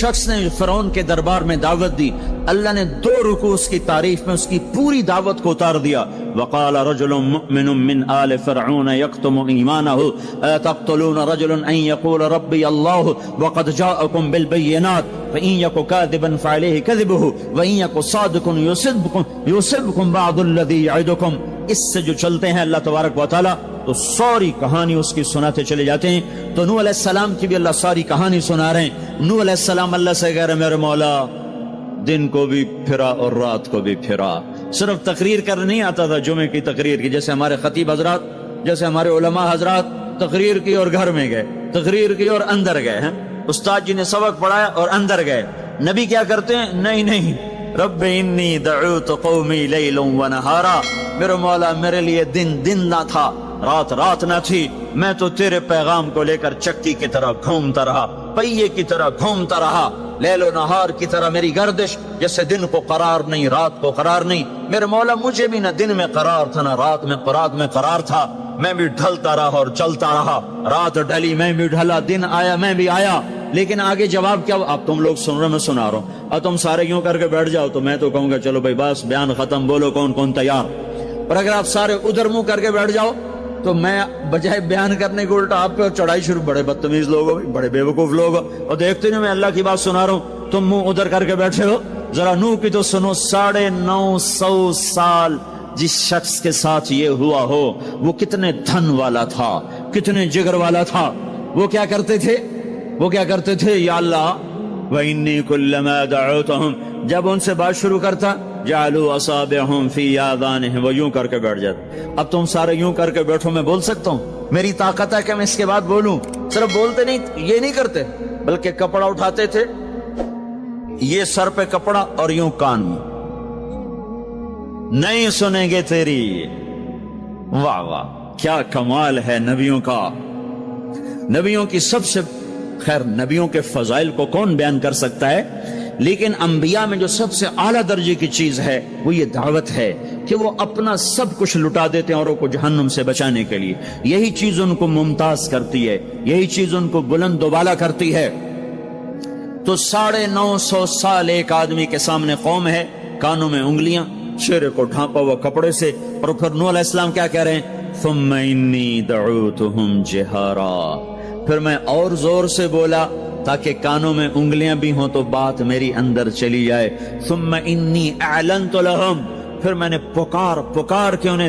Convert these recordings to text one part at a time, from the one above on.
شخص نے فرعون کے دربار میں دعوت دی، اللہ نے 2 رکوع اس کی تعریف میں اس کی پوری دعوت کو اتار دیا۔ وقال رجل مؤمن من آل فرعون يكتم ایمانه اتقتلون رجلا ان يقول ربي الله وقد جاءكم بالبينات فإن يك كاذبا فعليه كذبه وإن يك صادقا يصبكم بعض الذي يعدكم۔ اس سے جو چلتے ہیں اللہ تبارک و تعالی تو ساری کہانی اس کی سناتے چلے جاتے ہیں۔ تو نوح علیہ السلام کی بھی اللہ ساری کہانی سنا رہے ہیں۔ نوح علیہ السلام اللہ سے کہہ رہے میرے مولا دن کو بھی پھرا اور رات کو بھی پھرا۔ صرف تقریر کرنے نہیں آتا تھا، جمعے کی تقریر کی، جیسے ہمارے خطیب حضرات، جیسے ہمارے علماء حضرات تقریر کی اور گھر میں گئے، تقریر کی اور اندر گئے ہیں، استاد جی نے سبق پڑھایا اور اندر گئے۔ نبی کیا کرتے ہیں؟ نہیں، رب انی دعوت قومی لیلا ونہارا، میرے مولا میرے لیے دن نہ تھا، رات نہ تھی، میں تو تیرے پیغام کو لے کر چکی کی طرح گھومتا رہا، پہیے کی طرح گھومتا رہا، لیل و نہار کی طرح میری گردش، جیسے دن کو قرار نہیں رات کو قرار نہیں۔ میرے مولا مجھے بھی نہ دن میں قرار تھا نہ رات میں قرار تھا، میں بھی ڈھلتا رہا اور چلتا رہا، رات ڈھلی میں بھی ڈھلا، دن آیا میں بھی آیا۔ لیکن آگے جواب کیا؟ اب تم لوگ سن رہے میں سنا رہا ہوں، اب تم سارے یوں کر کے بیٹھ جاؤ تو میں تو کہوں گا چلو بھائی بس بیان ختم، بولو کون تیار۔ اور اگر آپ سارے ادھر منہ کر کے بیٹھ جاؤ تو میں بجائے بیان کرنے کے الٹا آپ پہ چڑھائی شروع، بڑے بدتمیز لوگ ہو، بڑے بیوقوف لوگ ہو، اور دیکھتے نہیں میں اللہ کی بات سنا رہا ہوں، تم منہ ادھر کر کے بیٹھے ہو۔ ذرا نوح کی تو سنو، 950 سال جس شخص کے ساتھ یہ ہوا ہو وہ کتنے دھن والا تھا، کتنے جگر والا تھا۔ وہ کیا کرتے تھے؟ یا اللہ وَإِنِّي كُلَّمَا دَعَوْتُهُمْ، جب ان سے بات شروع کرتا جعلوا اصابعهم في آذانهم، وہ یوں کر کے بیٹھ جاتے۔ اب تم سارے یوں کر کے بیٹھو، میں بول سکتا ہوں؟ میری طاقت ہے کہ میں اس کے بعد بولوں؟ صرف بولتے نہیں، یہ نہیں کرتے، بلکہ کپڑا اٹھاتے تھے، یہ سر پہ کپڑا اور یوں کان میں، نہیں سنیں گے تیری۔ واہ واہ کیا کمال ہے نبیوں کا، نبیوں کی سب سے، خیر نبیوں کے فضائل کو کون بیان کر سکتا ہے، لیکن انبیاء میں جو سب سے اعلیٰ درجے کی چیز ہے وہ یہ دعوت ہے کہ وہ اپنا سب کچھ لٹا دیتے ہیں اوروں کو جہنم سے بچانے کے لیے۔ یہی چیز ان کو ممتاز کرتی ہے، یہی چیز ان کو بلند و بالا کرتی ہے۔ تو 950 سال ایک آدمی کے سامنے قوم ہے، کانوں میں انگلیاں، چہرے کو ڈھانپا ہوا کپڑے سے، اور پھر نوح علیہ السلام کیا کہہ رہے ہیں؟ ثم انی دعوتہم جہارا، پھر میں اور زور سے بولا تاکہ کانوں میں انگلیاں بھی ہوں تو بات میری اندر چلی جائے۔ ثم انی اعلنت لہم، پھر میں نے پکار کے انہیں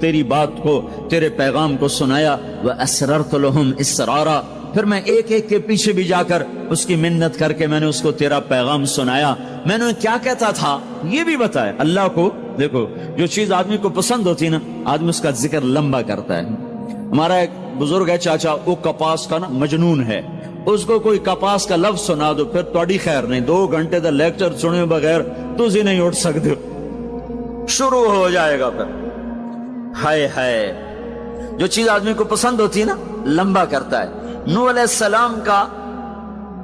تیری بات کو، تیرے پیغام کو سنایا۔ واسررت لہم اسرارا، پھر میں ایک کے پیچھے بھی جا کر اس کی منت کر کے میں نے اس کو تیرا پیغام سنایا۔ میں نے کیا کہتا تھا یہ بھی بتایا اللہ کو۔ دیکھو جو چیز آدمی کو پسند ہوتی ہے نا، آدمی اس کا ذکر لمبا کرتا ہے۔ ہمارا ایک بزرگ ہے چاچا، وہ کپاس کا نا مجنون ہے، اس کو کوئی کپاس کا لفظ سنا دو پھر تھوڑی خیر نہیں، 2 گھنٹے دا لیکچر سنے بغیر تسی نہیں اٹھ سکتے، شروع ہو جائے گا پھر۔ ہائے جو چیز آدمی کو پسند ہوتی ہے نا لمبا کرتا ہے۔ نوح علیہ السلام کا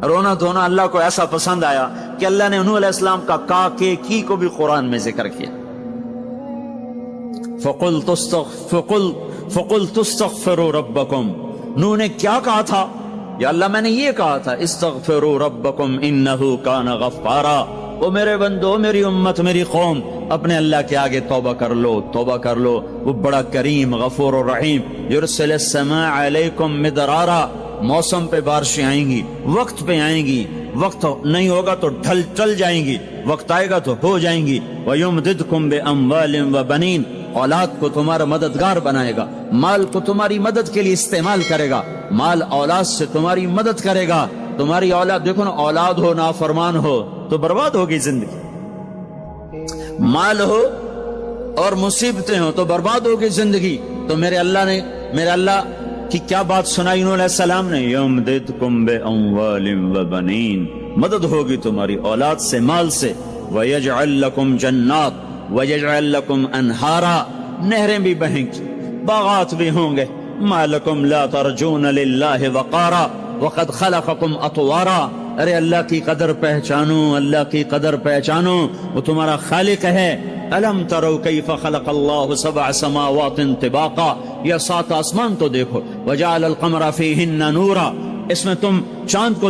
رونا دھونا اللہ کو ایسا پسند آیا کہ اللہ نے نوح علیہ السلام کا کا کے کی کو بھی قرآن میں ذکر کیا۔ فَقُلْتُ اسْتَغْفِرُوا رَبَّكُمْ، نوح نے کیا کہا تھا؟ یا اللہ میں نے یہ کہا تھا استغفروا ربکم انہ کان غفارا، او میرے بندو، میری امت، میری قوم، اپنے اللہ کے آگے توبہ کر لو، وہ بڑا کریم غفور و رحیم۔ یرسل السماء علیکم مدرارا، موسم پہ بارشیں آئیں گی، وقت پہ آئیں گی، وقت نہیں ہوگا تو ٹل جائیں گی، وقت آئے گا تو ہو جائیں گی۔ وَيُمْدِدْكُمْ بِأَمْوَالٍ وَبَنِينَ، اولاد کو تمہارا مددگار بنائے گا، مال کو تمہاری مدد کے لیے استعمال کرے گا، مال اولاد سے تمہاری مدد کرے گا۔ تمہاری اولاد، دیکھو نا، اولاد ہو نافرمان ہو تو برباد ہوگی زندگی، مال ہو اور مصیبتیں ہو تو برباد ہوگی زندگی۔ تو میرے اللہ کی کیا بات سنائی نوح علیہ السلام نے؟ یمددکم باموال وبنین، مدد ہوگی تمہاری اولاد سے، مال سے۔ ویجعل لکم جنات ویجعل لکم انہارا، نہریں بھی بہیں گی، باغات بھی ہوں گے۔ ما لکم لا ترجون للہ وقارا وقد خلقکم اطوارا، ارے اللہ کی قدر پہچانو، اللہ کی قدر پہچانو، وہ تمہارا خالق ہے۔ الم تروا کیف خلق اللہ 7 سماوات طباقا، یہ 7 آسمان تو دیکھو۔ وجعل القمر فیہن نورا، اس میں تم چاند کو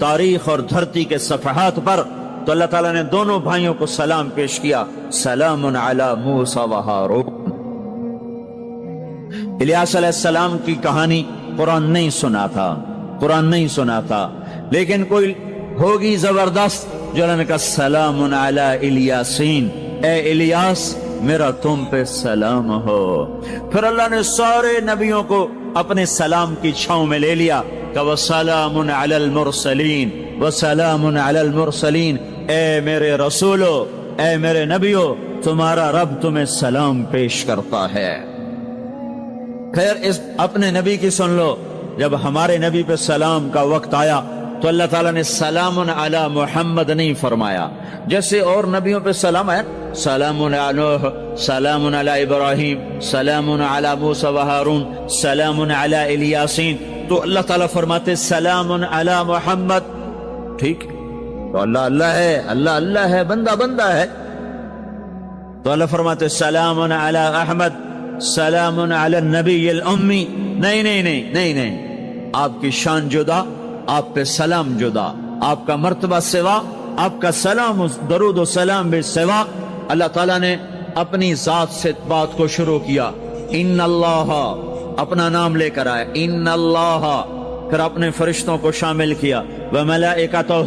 تاریخ اور دھرتی کے صفحات پر، تو اللہ تعالیٰ نے دونوں بھائیوں کو سلام پیش کیا، سلام علی موسیٰ و ہارون۔ الیاس علیہ السلام کی کہانی قرآن نہیں سنا تھا، قرآن نہیں سنا تھا، لیکن کوئی ہوگی زبردست جو اللہ نے کہا سلام علی الیاسین، اے الیاس میرا تم پہ سلام ہو۔ پھر اللہ نے سارے نبیوں کو اپنے سلام کی چھاؤں میں لے لیا کہ وَسَلَامٌ عَلَى الْمُرْسَلِينَ وَسَلَامٌ عَلَى الْمُرْسَلِينَ، اے میرے رسولو، اے میرے نبیو، تمہارا رب تمہیں سلام پیش کرتا ہے۔ خیر اس اپنے نبی کی سن لو، جب ہمارے نبی پہ سلام کا وقت آیا تو اللہ تعالیٰ نے سلام علی محمد نہیں فرمایا، جیسے اور نبیوں پہ سلام ہے، سلام علی نوح، سلام علی ابراہیم، سلام علی موسیٰ و ہارون، سلام علی الیاسین، تو اللہ تعالیٰ فرماتے سلام علی محمد، ٹھیک، تو اللہ اللہ ہے، اللہ اللہ ہے، بندہ بندہ ہے، تو اللہ فرماتے سلام علی احمد، سلام علی النبی الامی، نہیں نہیں نہیں نہیں نہیں، آپ کی شان جدا، آپ پہ سلام جدا، آپ کا مرتبہ سوا، آپ کا سلام درود و سلام بھی سوا۔ اللہ تعالیٰ نے اپنی ذات سے بات کو شروع کیا، ان اللہ، اپنا نام لے کر آئے، ان اللہ، پھر اپنے فرشتوں کو شامل کیا، وملائکتہ،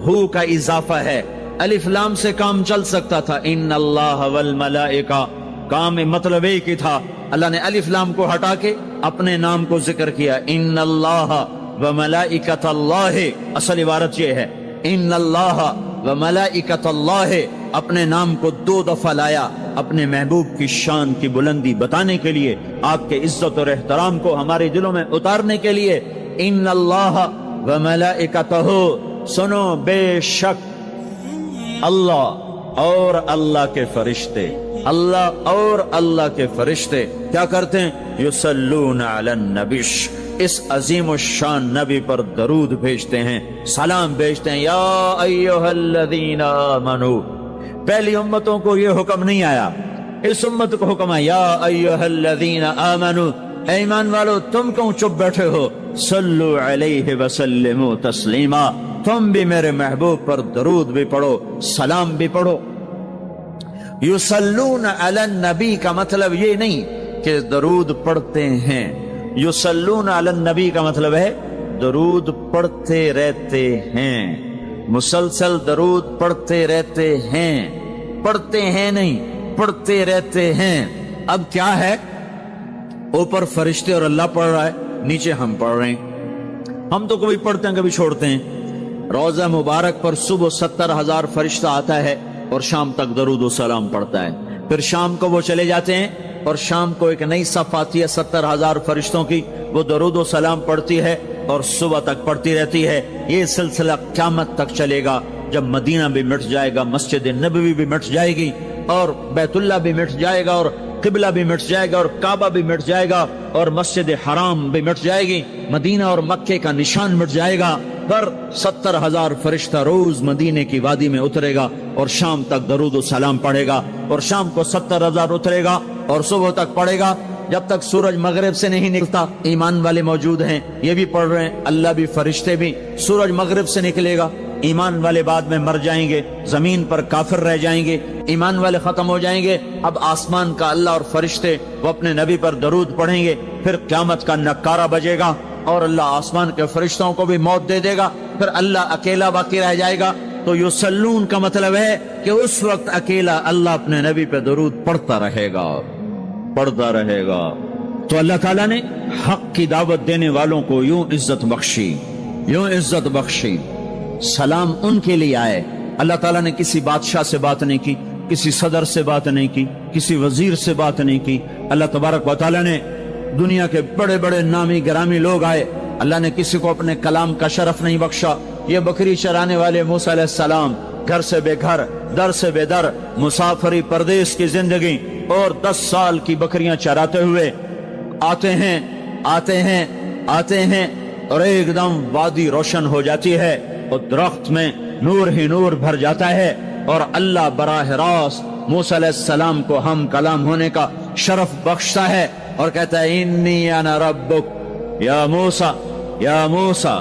ہو کا اضافہ ہے، الف لام سے کام چل سکتا تھا، ان اللہ والملائکہ، کام مطلب ایک ہی تھا، اللہ نے الف لام کو ہٹا کے اپنے نام کو ذکر کیا، ان اللہ وملائکۃ اللہ، اصل عبارت یہ ہے، ان اللہ وملائکۃ اللہ، اپنے نام کو 2 دفعہ لایا اپنے محبوب کی شان کی بلندی بتانے کے لیے، آپ کے عزت اور احترام کو ہمارے دلوں میں اتارنے کے لیے، ان اللہ وملائکتہ، سنو بے شک اللہ اور اللہ کے فرشتے، اللہ اور اللہ کے فرشتے کیا کرتے ہیں؟ یصلون علی النبی، اس عظیم الشان نبی پر درود بھیجتے ہیں، سلام بھیجتے ہیں، یا ایھا الذین آمنو۔ پہلی امتوں کو یہ حکم نہیں آیا، اس امت کو حکم ہے، یا ایھا الذین آمنو، اے ایمان والو تم کیوں چپ بیٹھے ہو، صلو علیہ وسلموا تسلیما، تم بھی میرے محبوب پر درود بھی پڑھو، سلام بھی پڑھو۔ یصلون علی النبی کا مطلب یہ نہیں کہ درود پڑھتے ہیں، یصلون علی النبی کا مطلب ہے درود پڑھتے رہتے ہیں، مسلسل درود پڑھتے رہتے ہیں، پڑھتے ہیں نہیں، پڑھتے رہتے ہیں۔ اب کیا ہے، اوپر فرشتے اور اللہ پڑھ رہا ہے، نیچے ہم پڑھ رہے ہیں، ہم تو کبھی پڑھتے ہیں کبھی چھوڑتے ہیں۔ روزہ مبارک پر صبح 70,000 فرشتہ آتا ہے اور شام تک درود و سلام پڑھتا ہے، پھر شام کو وہ چلے جاتے ہیں اور شام کو ایک نئی صف آتی ہے 70,000 فرشتوں کی، وہ درود و سلام پڑھتی ہے اور صبح تک پڑھتی رہتی ہے۔ یہ سلسلہ قیامت تک چلے گا، جب مدینہ بھی مٹ جائے گا، مسجد نبوی بھی مٹ جائے گی، اور بیت اللہ بھی مٹ جائے گا، اور قبلہ بھی مٹ جائے گا، اور کعبہ بھی مٹ جائے گا، اور مسجد حرام بھی مٹ جائے گی، مدینہ اور مکے کا نشان مٹ جائے گا، پر 70,000 فرشتہ روز مدینے کی وادی میں اترے گا اور شام تک درود و سلام پڑھے گا، اور شام کو 70,000 اترے گا اور صبح تک پڑھے گا، جب تک سورج مغرب سے نہیں نکلتا۔ ایمان والے موجود ہیں، یہ بھی پڑھ رہے ہیں، اللہ بھی فرشتے بھی، سورج مغرب سے نکلے گا، ایمان والے بعد میں مر جائیں گے، زمین پر کافر رہ جائیں گے، ایمان والے ختم ہو جائیں گے، اب آسمان کا اللہ اور فرشتے وہ اپنے نبی پر درود پڑھیں گے، پھر قیامت کا نکارہ بجے گا اور اللہ آسمان کے فرشتوں کو بھی موت دے دے گا، پھر اللہ اکیلا باقی رہ جائے گا۔ تو یصلون کا مطلب ہے کہ اس وقت اکیلا اللہ اپنے نبی پہ درود پڑھتا رہے گا، پڑھتا رہے گا۔ تو اللہ تعالیٰ نے حق کی دعوت دینے والوں کو یوں عزت بخشی، یوں عزت بخشی۔ سلام ان کے لیے آئے، اللہ تعالیٰ نے کسی بادشاہ سے بات نہیں کی، کسی صدر سے بات نہیں کی، کسی وزیر سے بات نہیں کی، اللہ تبارک و تعالیٰ نے دنیا کے بڑے بڑے نامی گرامی لوگ آئے، اللہ نے کسی کو اپنے کلام کا شرف نہیں بخشا۔ یہ بکری چرانے والے موسیٰ علیہ السلام گھر سے بے گھر، در سے بے در، مسافری پردیس کی زندگی، اور 10 سال کی بکریاں چراتے ہوئے آتے ہیں آتے ہیں آتے ہیں، اور ایک دم وادی روشن ہو جاتی ہے اور درخت میں نور ہی نور بھر جاتا ہے، اور اللہ براہ راست موسیٰ علیہ السلام کو ہم کلام ہونے کا شرف بخشتا ہے اور کہتا ہے انی انا ربک یا موسیٰ یا موسیٰ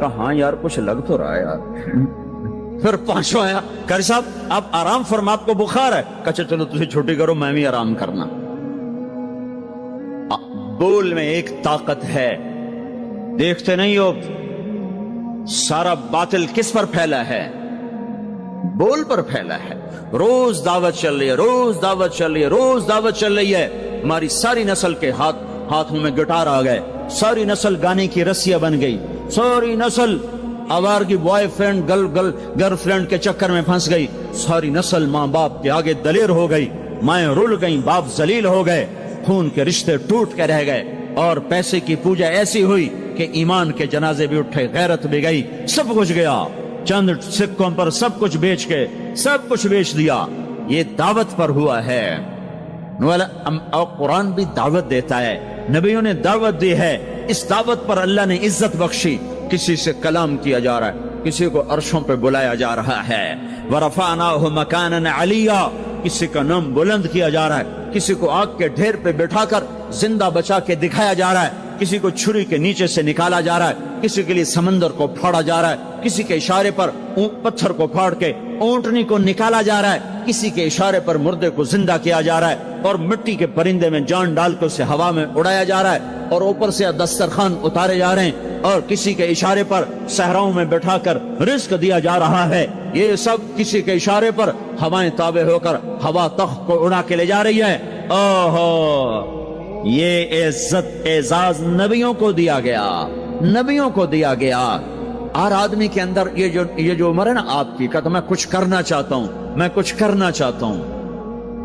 کہا ہاں یار کچھ لگ تو رہا ہے یار۔ پھر پانچواں آیا، قاری صاحب آپ آرام فرما، آپ کو بخار ہے؟ کہا چلو تجھے چھٹی کرو، میں بھی آرام کرنا۔ بول میں ایک طاقت ہے، دیکھتے نہیں ہو سارا باطل کس پر پھیلا ہے؟ بول پر پھیلا ہے۔ روز دعوت چل رہی ہے، روز دعوت چل رہی ہے، روز دعوت چل رہی ہے۔ ہماری ساری نسل کے ہاتھوں میں گٹار آ گئے، ساری نسل گانے کی رسیاں بن گئی، ساری نسل آوارگی بوائے فرینڈ گرل فرینڈ کے چکر میں پھنس گئی، ساری نسل ماں باپ کے آگے دلیر ہو گئی، مائیں رل گئیں، باپ ذلیل ہو گئے، خون کے رشتے ٹوٹ کے رہ گئے، اور پیسے کی پوجا ایسی ہوئی کہ ایمان کے جنازے بھی اٹھے، غیرت بھی گئی، سب کچھ گیا، چند سکوں پر سب کچھ بیچ کے سب کچھ بیچ دیا۔ یہ دعوت پر ہوا ہے۔ اور قرآن بھی دعوت دیتا ہے، نبیوں نے دعوت دی ہے، اس دعوت پر اللہ نے عزت بخشی۔ کسی سے کلام کیا جا رہا ہے، کسی کو عرشوں پہ بلایا جا رہا ہے، وَرَفَعْنَاهُ مَكَانًا عَلِيًّا، کسی کا نام بلند کیا جا رہا ہے، کسی کو آگ کے ڈھیر پہ بٹھا کر زندہ بچا کے دکھایا جا رہا ہے، کسی کو چھری کے نیچے سے نکالا جا رہا ہے، کسی کے لیے سمندر کو پھاڑا جا رہا ہے، کسی کے اشارے پر پتھر کو پھاڑ کے اونٹنی کو نکالا جا رہا ہے، کسی کے اشارے پر مردے کو زندہ کیا جا رہا ہے، اور مٹی کے پرندے میں جان ڈال کے اسے ہوا میں اڑایا جا رہا ہے، اور اوپر سے دسترخوان اتارے جا رہے ہیں، اور کسی کے اشارے پر صحراؤں میں بٹھا کر رزق دیا جا رہا ہے۔ یہ سب کسی کے اشارے پر ہوائیں تابع ہو کر ہوا تخت کو اڑا کے لے جا رہی ہے۔ اوہو، یہ عزت اعزاز نبیوں کو دیا گیا، نبیوں کو دیا گیا۔ ہر آدمی کے اندر یہ جو عمر ہے نا آپ کی، کہتا میں کچھ کرنا چاہتا ہوں، میں کچھ کرنا چاہتا ہوں،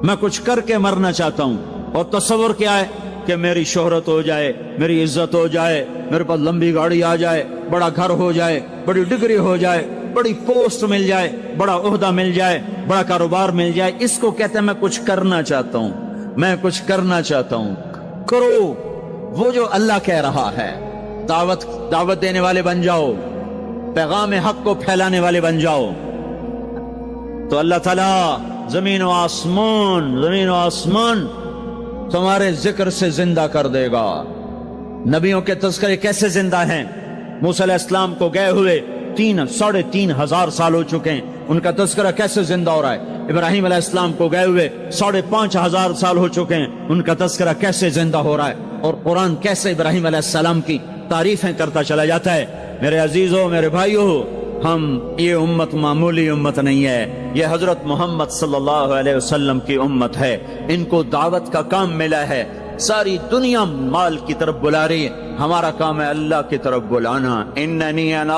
میں کچھ کر کے مرنا چاہتا ہوں۔ اور تصور کیا ہے کہ میری شہرت ہو جائے، میری عزت ہو جائے، میرے پاس لمبی گاڑی آ جائے، بڑا گھر ہو جائے، بڑی ڈگری ہو جائے، بڑی پوسٹ مل جائے، بڑا عہدہ مل جائے، بڑا کاروبار مل جائے۔ اس کو کہتے ہیں میں کچھ کرنا چاہتا ہوں، میں کچھ کرنا چاہتا ہوں۔ کرو وہ جو اللہ کہہ رہا ہے، دعوت دینے والے بن جاؤ، پیغام حق کو پھیلانے والے بن جاؤ، تو اللہ تعالیٰ زمین و آسمان تمہارے ذکر سے زندہ کر دے گا۔ نبیوں کے تذکرے کیسے زندہ ہیں؟ موسیٰ علیہ السلام کو گئے ہوئے 3,500 سال ہو چکے ہیں، ان کا تذکرہ کیسے زندہ ہو رہا ہے؟ ابراہیم علیہ السلام کو گئے ہوئے 5,500 سال ہو چکے ہیں، ان کا تذکرہ کیسے زندہ ہو رہا ہے؟ اور قرآن کیسے ابراہیم علیہ السلام کی تعریفیں کرتا چلا جاتا ہے۔ میرے عزیزوں، میرے بھائیوں، یہ امت معمولی امت نہیں ہے، یہ حضرت محمد صلی اللہ علیہ وسلم کی امت ہے۔ ان کو دعوت کا کام ملا ہے، ساری دنیا مال کی طرف بلا رہی ہے، ہمارا کام ہے اللہ کی طرف بلانا۔ اننی انا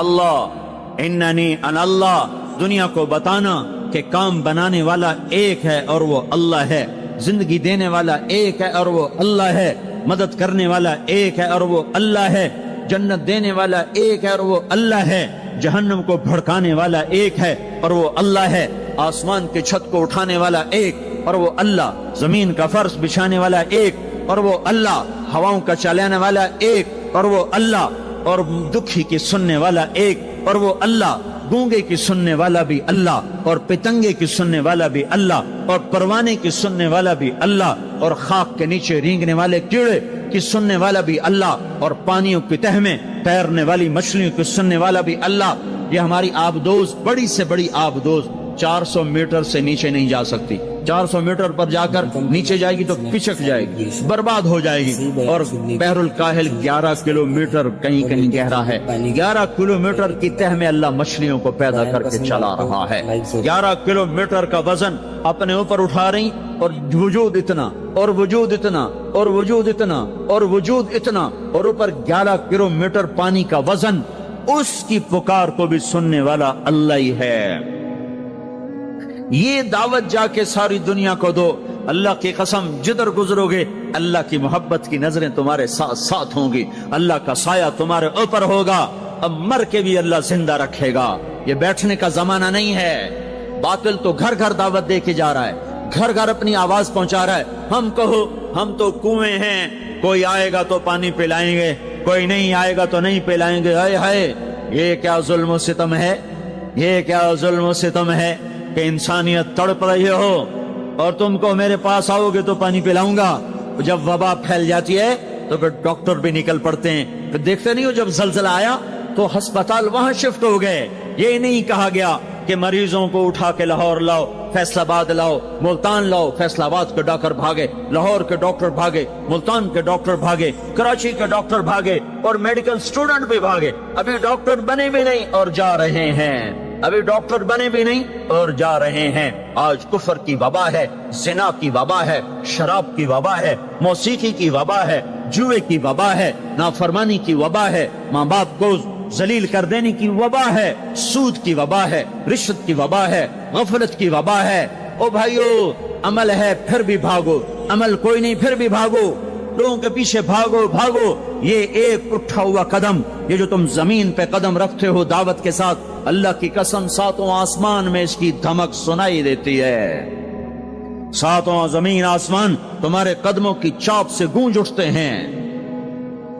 اللہ، دنیا کو بتانا کہ کام بنانے والا ایک ہے اور وہ اللہ ہے، زندگی دینے والا ایک ہے اور وہ اللہ ہے، مدد کرنے والا ایک ہے اور وہ اللہ ہے، جنت دینے والا ایک ہے اور وہ اللہ ہے، جہنم کو بھڑکانے والا ایک ہے اور وہ اللہ ہے، آسمان کی چھت کو اٹھانے والا ایک اور وہ اللہ، زمین کا فرش بچھانے والا ایک اور وہ اللہ، ہواؤں کا چلانے والا ایک اور وہ اللہ، اور دکھی کی سننے والا ایک اور وہ اللہ، گونگے کی سننے والا بھی اللہ، اور پتنگے کی سننے والا بھی اللہ، اور پروانے کی سننے والا بھی اللہ، اور خاک کے نیچے رینگنے والے کیڑے کی سننے والا بھی اللہ، اور پانیوں کی تہ میں تیرنے والی مچھلیوں کی سننے والا بھی اللہ۔ یہ ہماری آبدوز، بڑی سے بڑی آبدوز 400 میٹر سے نیچے نہیں جا سکتی، 400 میٹر پر جا کر نیچے جائے گی تو پچک جائے گی، برباد ہو جائے گی۔ اور بحر الکاہل 11 کلومیٹر کہیں کہیں گہرا ہے، 11 کلومیٹر کی تہ میں اللہ مچھلیوں کو پیدا کر کے چلا رہا ہے۔ 11 کلومیٹر کا وزن اپنے اوپر اٹھا رہی، اور وجود اتنا اور وجود اتنا اور وجود اتنا اور وجود اتنا، اور اوپر 11 کلومیٹر پانی کا وزن، اس کی پکار کو بھی سننے والا اللہ ہی ہے۔ یہ دعوت جا کے ساری دنیا کو دو، اللہ کی قسم جدھر گزرو گے اللہ کی محبت کی نظریں تمہارے ساتھ ساتھ ہوں گی، اللہ کا سایہ تمہارے اوپر ہوگا، اب مر کے بھی اللہ زندہ رکھے گا۔ یہ بیٹھنے کا زمانہ نہیں ہے۔ باطل تو گھر گھر دعوت دے کے جا رہا ہے، گھر گھر اپنی آواز پہنچا رہا ہے، ہم کہو ہم تو کنویں ہیں، کوئی آئے گا تو پانی پلائیں گے، کوئی نہیں آئے گا تو نہیں پلائیں گے۔ ہائے ہائے، یہ کیا ظلم و ستم ہے، یہ کیا ظلم و ستم ہے کہ انسانیت تڑپ رہی ہو اور تم کو میرے پاس آؤ گے تو پانی پلاؤں گا۔ جب وبا پھیل جاتی ہے تو پھر ڈاکٹر بھی نکل پڑتے ہیں. پھر دیکھتے نہیں ہو جب زلزلہ آیا تو ہسپتال وہاں شفٹ ہو گئے. یہ نہیں کہا گیا کہ مریضوں کو اٹھا کے لاہور لاؤ, فیصل آباد لاؤ, ملتان لاؤ. فیصل آباد کے ڈاکٹر بھاگے, لاہور کے ڈاکٹر بھاگے, ملتان کے ڈاکٹر بھاگے, کراچی کے ڈاکٹر بھاگے, اور میڈیکل سٹوڈنٹ بھی بھاگے. ابھی ڈاکٹر بنے بھی نہیں اور جا رہے ہیں. ابھی ڈاکٹر بنے بھی نہیں اور جا رہے ہیں. آج کفر کی وبا ہے, زنا کی وبا ہے, شراب کی وبا ہے, موسیقی کی وبا ہے, جوئے کی وبا ہے, نافرمانی کی وبا ہے, ماں باپ کو ذلیل کر دینے کی وبا ہے, سود کی وبا ہے, رشوت کی وبا ہے, غفلت کی وبا ہے. او بھائیو, عمل ہے پھر بھی بھاگو, عمل کوئی نہیں پھر بھی بھاگو, لوگوں کے پیچھے بھاگو بھاگو. یہ ایک اٹھا ہوا قدم, یہ جو تم زمین پہ قدم رکھتے ہو دعوت کے ساتھ, اللہ کی قسم ساتوں آسمان میں اس کی دھمک سنائی دیتی ہے. ساتوں زمین آسمان تمہارے قدموں کی چاپ سے گونج اٹھتے ہیں.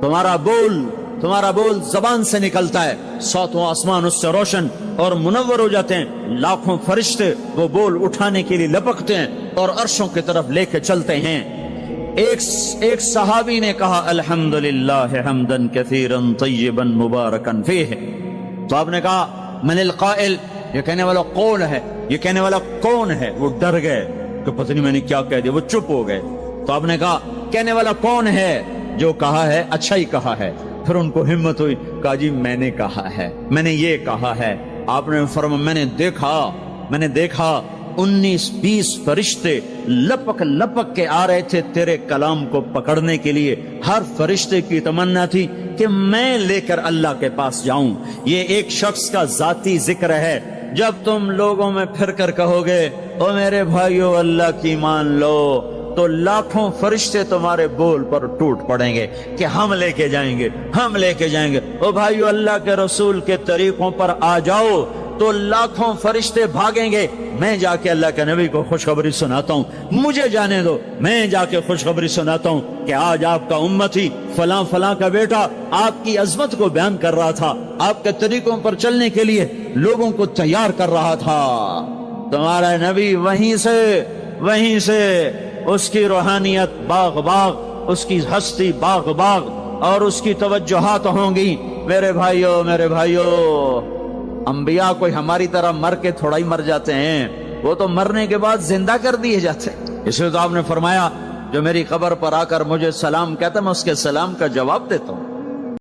تمہارا بول زبان سے نکلتا ہے, ساتوں آسمان اس سے روشن اور منور ہو جاتے ہیں. لاکھوں فرشتے وہ بول اٹھانے کے لیے لپکتے ہیں اور عرشوں کی طرف لے کے چلتے ہیں. ایک صحابی نے کہا الحمدللہ حمدن کثیرا طیبا مبارکا فیہ. تو آپ نے کہا من القائل, یہ کہنے والا کون ہے, یہ کہنے والا کون ہے. وہ ڈر گئے کہ پتہ نہیں میں نے کیا کہہ دیا, وہ چپ ہو گئے. تو آپ نے کہا کہنے والا کون ہے, جو کہا ہے اچھا ہی کہا ہے. پھر ان کو ہمت ہوئی, کہا جی میں نے کہا ہے, میں نے یہ کہا ہے. آپ نے فرمایا میں نے دیکھا 19-20 فرشتے لپک کے آ رہے تھے تیرے کلام کو پکڑنے کے لیے. ہر فرشتے کی تمنا تھی کہ میں لے کر اللہ کے پاس جاؤں. یہ ایک شخص کا ذاتی ذکر ہے. جب تم لوگوں میں پھر کر کہو گے او میرے بھائیو اللہ کی مان لو, تو لاکھوں فرشتے تمہارے بول پر ٹوٹ پڑیں گے کہ ہم لے کے جائیں گے, ہم لے کے جائیں گے. او بھائیو اللہ کے رسول کے طریقوں پر آ جاؤ تو لاکھوں فرشتے بھاگیں گے. میں جا کے اللہ کے نبی کو خوشخبری سناتا ہوں, مجھے جانے دو, میں جا کے خوشخبری سناتا ہوں کہ آج آپ کا امتی فلاں فلاں کا بیٹا آپ کی عظمت کو بیان کر رہا تھا, آپ کے طریقوں پر چلنے کے لیے لوگوں کو تیار کر رہا تھا. تمہارا نبی وہیں سے اس کی روحانیت باغ, اس کی ہستی باغ, اور اس کی توجہات ہوں گی. میرے بھائیو, انبیاء کوئی ہماری طرح مر کے تھوڑا ہی مر جاتے ہیں, وہ تو مرنے کے بعد زندہ کر دیے جاتے ہیں. اس لیے تو آپ نے فرمایا جو میری قبر پر آ کر مجھے سلام کہتا ہے میں اس کے سلام کا جواب دیتا ہوں.